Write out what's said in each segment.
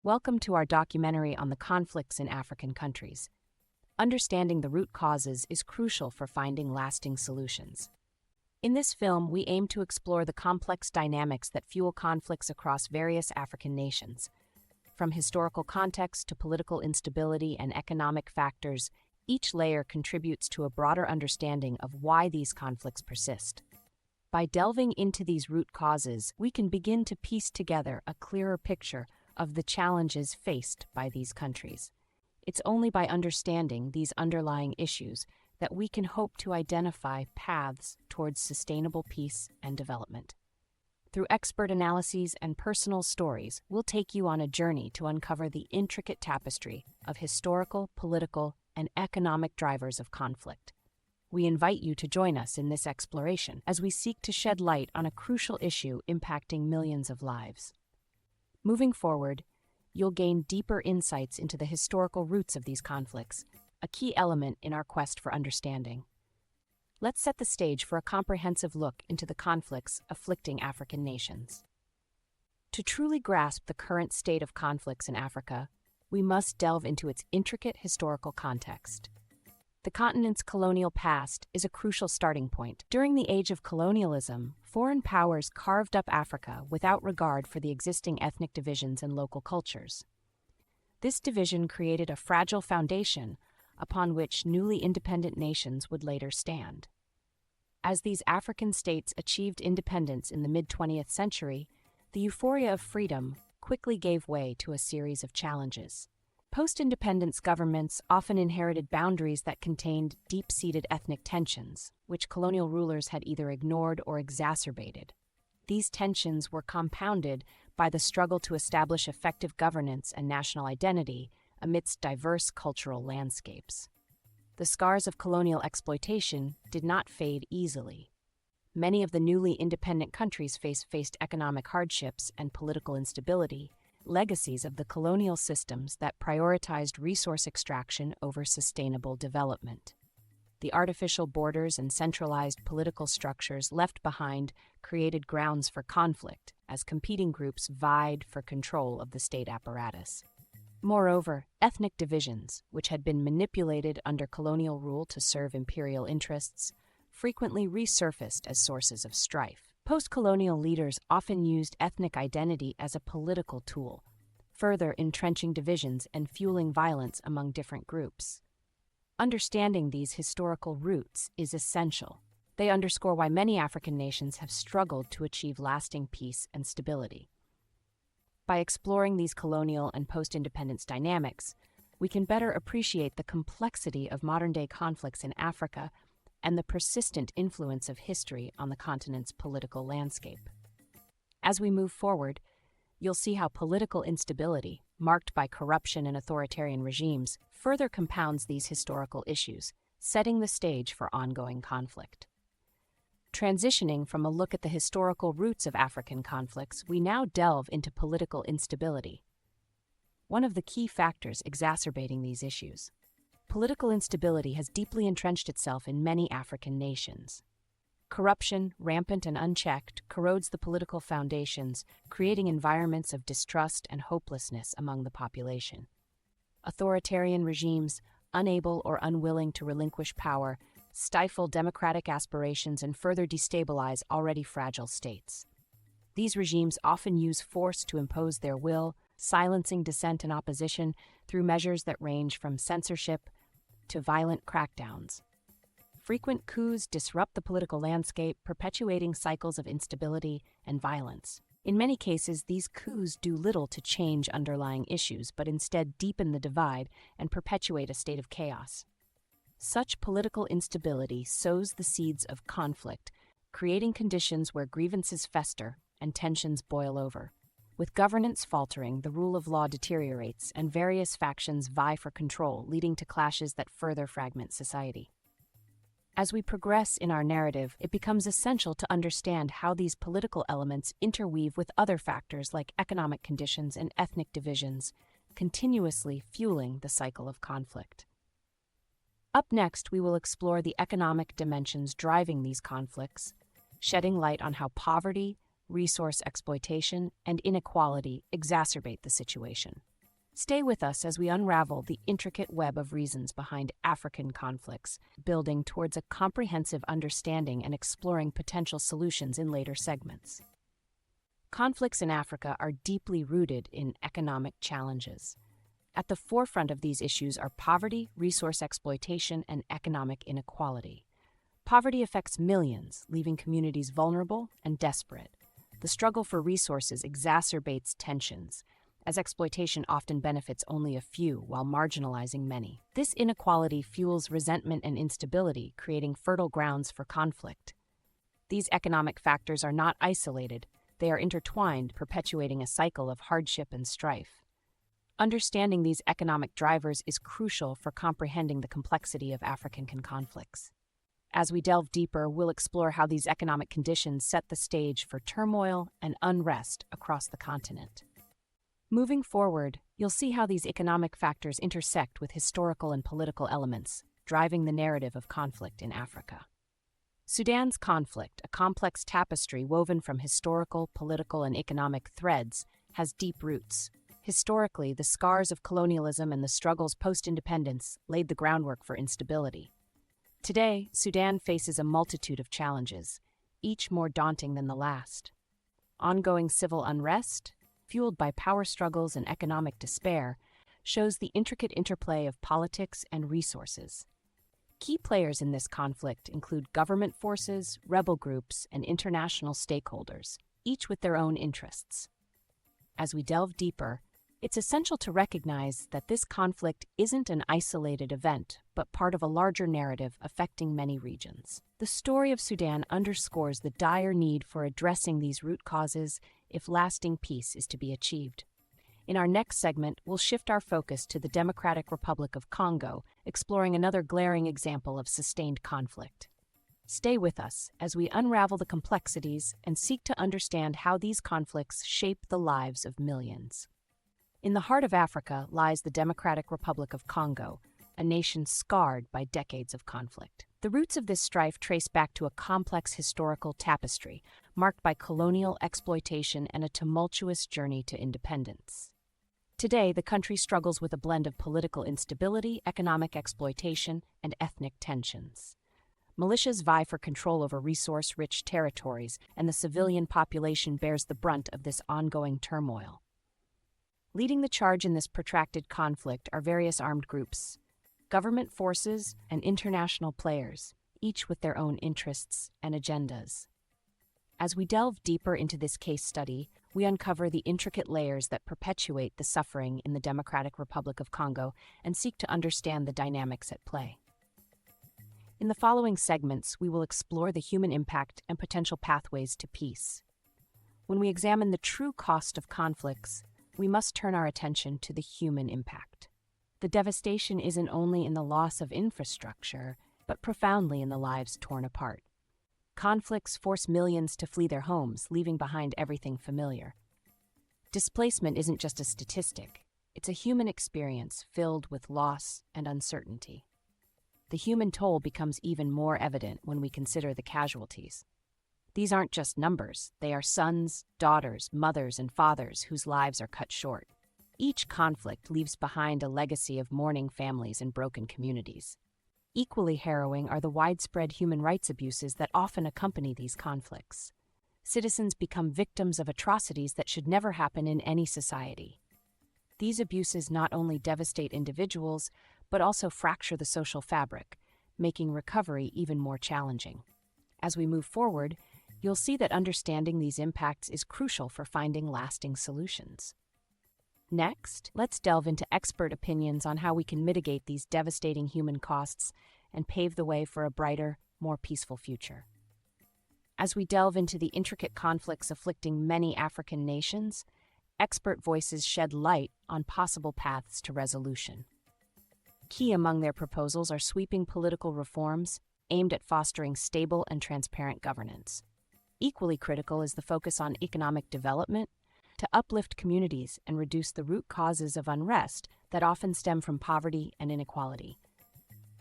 Welcome to our documentary on the conflicts in African countries. Understanding the root causes is crucial for finding lasting solutions. In this film, we aim to explore the complex dynamics that fuel conflicts across various African nations. From historical context to political instability and economic factors, each layer contributes to a broader understanding of why these conflicts persist. By delving into these root causes, we can begin to piece together a clearer picture of the challenges faced by these countries. It's only by understanding these underlying issues that we can hope to identify paths towards sustainable peace and development. Through expert analyses and personal stories, we'll take you on a journey to uncover the intricate tapestry of historical, political, and economic drivers of conflict. We invite you to join us in this exploration as we seek to shed light on a crucial issue impacting millions of lives. Moving forward, you'll gain deeper insights into the historical roots of these conflicts, a key element in our quest for understanding. Let's set the stage for a comprehensive look into the conflicts afflicting African nations. To truly grasp the current state of conflicts in Africa, we must delve into its intricate historical context. The continent's colonial past is a crucial starting point. During the age of colonialism, foreign powers carved up Africa without regard for the existing ethnic divisions and local cultures. This division created a fragile foundation upon which newly independent nations would later stand. As these African states achieved independence in the mid-20th century, the euphoria of freedom quickly gave way to a series of challenges. Post-independence governments often inherited boundaries that contained deep-seated ethnic tensions, which colonial rulers had either ignored or exacerbated. These tensions were compounded by the struggle to establish effective governance and national identity amidst diverse cultural landscapes. The scars of colonial exploitation did not fade easily. Many of the newly independent countries faced economic hardships and political instability, legacies of the colonial systems that prioritized resource extraction over sustainable development. The artificial borders and centralized political structures left behind created grounds for conflict as competing groups vied for control of the state apparatus. Moreover, ethnic divisions, which had been manipulated under colonial rule to serve imperial interests, frequently resurfaced as sources of strife. Post-colonial leaders often used ethnic identity as a political tool, further entrenching divisions and fueling violence among different groups. Understanding these historical roots is essential. They underscore why many African nations have struggled to achieve lasting peace and stability. By exploring these colonial and post-independence dynamics, we can better appreciate the complexity of modern-day conflicts in Africa and the persistent influence of history on the continent's political landscape. As we move forward, you'll see how political instability, marked by corruption and authoritarian regimes, further compounds these historical issues, setting the stage for ongoing conflict. Transitioning from a look at the historical roots of African conflicts, we now delve into political instability, one of the key factors exacerbating these issues. Political instability has deeply entrenched itself in many African nations. Corruption, rampant and unchecked, corrodes the political foundations, creating environments of distrust and hopelessness among the population. Authoritarian regimes, unable or unwilling to relinquish power, stifle democratic aspirations and further destabilize already fragile states. These regimes often use force to impose their will, silencing dissent and opposition through measures that range from censorship to violent crackdowns. Frequent coups disrupt the political landscape, perpetuating cycles of instability and violence. In many cases, these coups do little to change underlying issues, but instead deepen the divide and perpetuate a state of chaos. Such political instability sows the seeds of conflict, creating conditions where grievances fester and tensions boil over. With governance faltering, the rule of law deteriorates, and various factions vie for control, leading to clashes that further fragment society. As we progress in our narrative, it becomes essential to understand how these political elements interweave with other factors like economic conditions and ethnic divisions, continuously fueling the cycle of conflict. Up next, we will explore the economic dimensions driving these conflicts, shedding light on how poverty, resource exploitation, and inequality exacerbate the situation. Stay with us as we unravel the intricate web of reasons behind African conflicts, building towards a comprehensive understanding and exploring potential solutions in later segments. Conflicts in Africa are deeply rooted in economic challenges. At the forefront of these issues are poverty, resource exploitation, and economic inequality. Poverty affects millions, leaving communities vulnerable and desperate. The struggle for resources exacerbates tensions, as exploitation often benefits only a few while marginalizing many. This inequality fuels resentment and instability, creating fertile grounds for conflict. These economic factors are not isolated, they are intertwined, perpetuating a cycle of hardship and strife. Understanding these economic drivers is crucial for comprehending the complexity of African conflicts. As we delve deeper, we'll explore how these economic conditions set the stage for turmoil and unrest across the continent. Moving forward, you'll see how these economic factors intersect with historical and political elements, driving the narrative of conflict in Africa. Sudan's conflict, a complex tapestry woven from historical, political, and economic threads, has deep roots. Historically, the scars of colonialism and the struggles post-independence laid the groundwork for instability. Today, Sudan faces a multitude of challenges, each more daunting than the last. Ongoing civil unrest, fueled by power struggles and economic despair, shows the intricate interplay of politics and resources. Key players in this conflict include government forces, rebel groups, and international stakeholders, each with their own interests. As we delve deeper, it's essential to recognize that this conflict isn't an isolated event, but part of a larger narrative affecting many regions. The story of Sudan underscores the dire need for addressing these root causes if lasting peace is to be achieved. In our next segment, we'll shift our focus to the Democratic Republic of Congo, exploring another glaring example of sustained conflict. Stay with us as we unravel the complexities and seek to understand how these conflicts shape the lives of millions. In the heart of Africa lies the Democratic Republic of Congo, a nation scarred by decades of conflict. The roots of this strife trace back to a complex historical tapestry, marked by colonial exploitation and a tumultuous journey to independence. Today, the country struggles with a blend of political instability, economic exploitation, and ethnic tensions. Militias vie for control over resource-rich territories, and the civilian population bears the brunt of this ongoing turmoil. Leading the charge in this protracted conflict are various armed groups, government forces, and international players, each with their own interests and agendas. As we delve deeper into this case study, we uncover the intricate layers that perpetuate the suffering in the Democratic Republic of Congo and seek to understand the dynamics at play. In the following segments, we will explore the human impact and potential pathways to peace. When we examine the true cost of conflicts, we must turn our attention to the human impact. The devastation isn't only in the loss of infrastructure, but profoundly in the lives torn apart. Conflicts force millions to flee their homes, leaving behind everything familiar. Displacement isn't just a statistic, it's a human experience filled with loss and uncertainty. The human toll becomes even more evident when we consider the casualties. These aren't just numbers, they are sons, daughters, mothers, and fathers whose lives are cut short. Each conflict leaves behind a legacy of mourning families and broken communities. Equally harrowing are the widespread human rights abuses that often accompany these conflicts. Citizens become victims of atrocities that should never happen in any society. These abuses not only devastate individuals, but also fracture the social fabric, making recovery even more challenging. As we move forward, you'll see that understanding these impacts is crucial for finding lasting solutions. Next, let's delve into expert opinions on how we can mitigate these devastating human costs and pave the way for a brighter, more peaceful future. As we delve into the intricate conflicts afflicting many African nations, expert voices shed light on possible paths to resolution. Key among their proposals are sweeping political reforms aimed at fostering stable and transparent governance. Equally critical is the focus on economic development to uplift communities and reduce the root causes of unrest that often stem from poverty and inequality.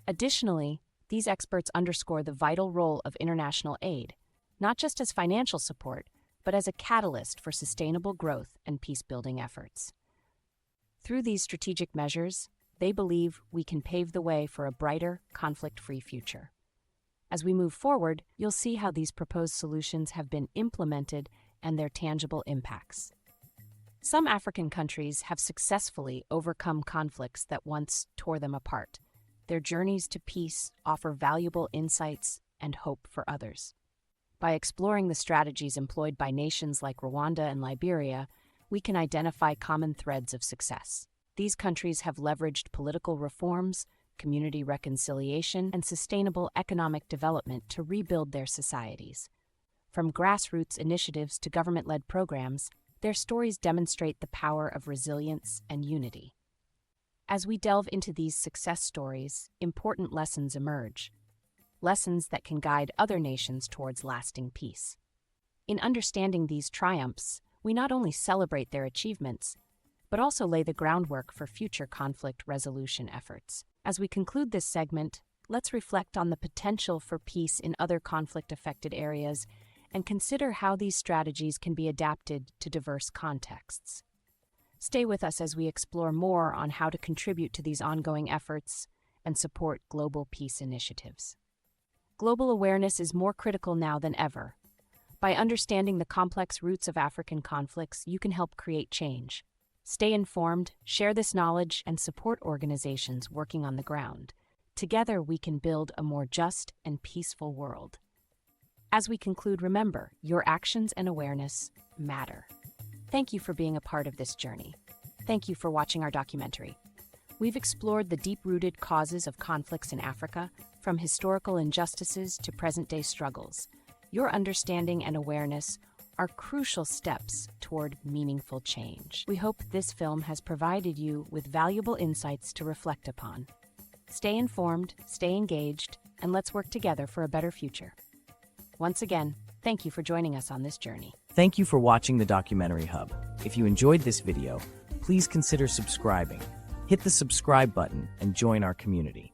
Additionally, these experts underscore the vital role of international aid, not just as financial support, but as a catalyst for sustainable growth and peace-building efforts. Through these strategic measures, they believe we can pave the way for a brighter, conflict-free future. As we move forward, you'll see how these proposed solutions have been implemented and their tangible impacts. Some African countries have successfully overcome conflicts that once tore them apart. Their journeys to peace offer valuable insights and hope for others. By exploring the strategies employed by nations like Rwanda and Liberia, we can identify common threads of success. These countries have leveraged political reforms, community reconciliation, and sustainable economic development to rebuild their societies. From grassroots initiatives to government-led programs, their stories demonstrate the power of resilience and unity. As we delve into these success stories, important lessons emerge. Lessons that can guide other nations towards lasting peace. In understanding these triumphs, we not only celebrate their achievements, but also lay the groundwork for future conflict resolution efforts. As we conclude this segment, let's reflect on the potential for peace in other conflict-affected areas and consider how these strategies can be adapted to diverse contexts. Stay with us as we explore more on how to contribute to these ongoing efforts and support global peace initiatives. Global awareness is more critical now than ever. By understanding the complex roots of African conflicts, you can help create change. Stay informed, share this knowledge, and support organizations working on the ground. Together, we can build a more just and peaceful world. As we conclude, remember, your actions and awareness matter. Thank you for being a part of this journey. Thank you for watching our documentary. We've explored the deep-rooted causes of conflicts in Africa, from historical injustices to present-day struggles. Your understanding and awareness are crucial steps toward meaningful change. We hope this film has provided you with valuable insights to reflect upon. Stay informed, stay engaged, and let's work together for a better future. Once again, thank you for joining us on this journey. Thank you for watching the Documentary Hub. If you enjoyed this video, please consider subscribing. Hit the subscribe button and join our community.